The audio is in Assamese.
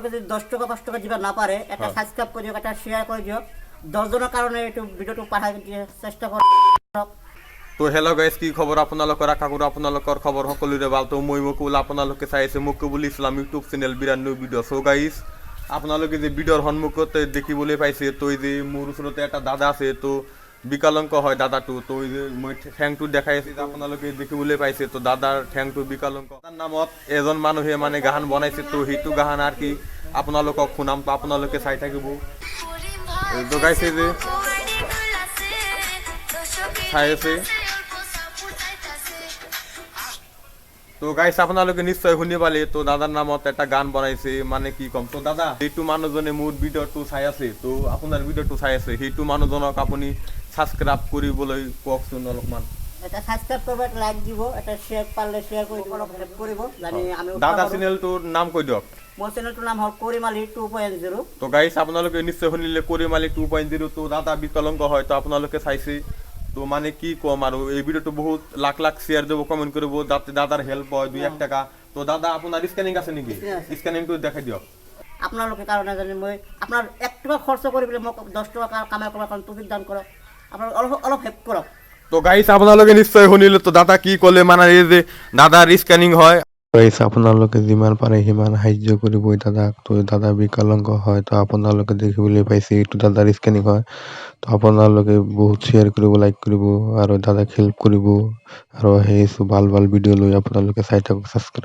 আপনালোকে যদি 10 টাকা 5 টাকা দিবা না পারে একটা সাবস্ক্রাইব করিও একটা শেয়ার করে দিও 10 জনের কারণে একটু ভিডিওটো পাঠাই দিয়ে চেষ্টা করক তো হেল্ল' গাইজ কি খবৰ আপোনালোকৰ আশা কৰোঁ আপোনালোকৰ খবৰ সকলোৰে ভাল তো মই মুকুল আপোনালোকে চাই আছে মুকুল ইছলাম ইউটিউব চেনেল বিৰাট নিউ ভিডিঅ' চ' গাইজ আপোনালোকে যে ভিডিঅ'ৰ সন্মুখত দেখিবলৈ পাইছে তো এই যে মোৰ ওচৰতে এটা দাদা আছে তো বিকলাংগ হয় দাদাটো তো এই যে মই ঠেংটো দেখাই আছোঁ আপোনালোকে দেখিবলৈ পাইছে তো দাদাৰ ঠেংটো বিকলাংগ তাৰ নামত এজন মানুহে মানে গান বনাইছে তো সেইটো গান আৰু কি আপোনালোকক শুনাম তো আপোনালোকে চাই থাকিব তো গাইজ এই যে চাই আছে তো গাইস আপোনালোকে নিশ্চয় শুনি পালে তো দাদাৰ নামত এটা গান বনাইছে মানে কি কম তো দাদা এইটো মানুহজনে মোৰ ভিডিঅ'টো চাই আছে তো আপোনাৰ ভিডিঅ'টো চাই আছে সেইটো মানুহজনক আপুনি সাবস্ক্ৰাইব কৰিবলৈ কওকচোন অলপমান এটা সাবস্ক্ৰাইব কৰবে একটা লাইক দিব একটা শেয়াৰ পাৰলে শেয়াৰ কৰে দিব হেল্প কৰিব জানি আমি দাদা চ্যানেলটোৰ নাম কৈ দিয়ক মোৰ চ্যানেলটোৰ নাম হ'ল কৰিমালি 2.0 তো গাইস আপোনালোকে নিশ্চয় শুনিলে কৰিমালি 2.0 তো দাদা বিকলাংগ হয় তো আপোনালোকে চাইছে তো মানে কি কম আৰু এই ভিডিওটো বহুত লাখ লাখ শেয়াৰ দেব কমেন্ট কৰিব যাতে দাদাৰ হেল্প হয় 2-1 টাকা তো দাদা আপোনাৰ স্ক্যানিং আছে নেকি স্ক্যানিংটো দেখাই দিয়ক আপোনালোকে কাৰণে জানি মই আপোনাৰ 1 টাকা খৰচ কৰিবলে মোক 10 টাকা কামাই কৰাৰ কাৰণে তুমি দান কৰক আপোনাৰ অলপ হেল্প কৰক তো গাইস আপোনালোকে নিশ্চয় শুনিলে তো দাদা কি ক'লে মানে এই যে দাদাৰ স্ক্যানিং হয় গাইস আপোনালোকে যিমান পাৰে সিমান সাহায্য কৰিব দাদাক তো দাদা বিকলাংগ হয় তো আপোনালোকে দেখিবলৈ পাইছে এইটো দাদাৰ স্ক্যানিং হয় তো আপোনালোকে বহুত শেয়াৰ কৰিব লাইক কৰিব আৰু দাদাক হেল্প কৰিব আৰু সেই ভাল ভাল ভিডিঅ' লৈ আপোনালোকে চাই থাকক সাবস্ক্ৰাইব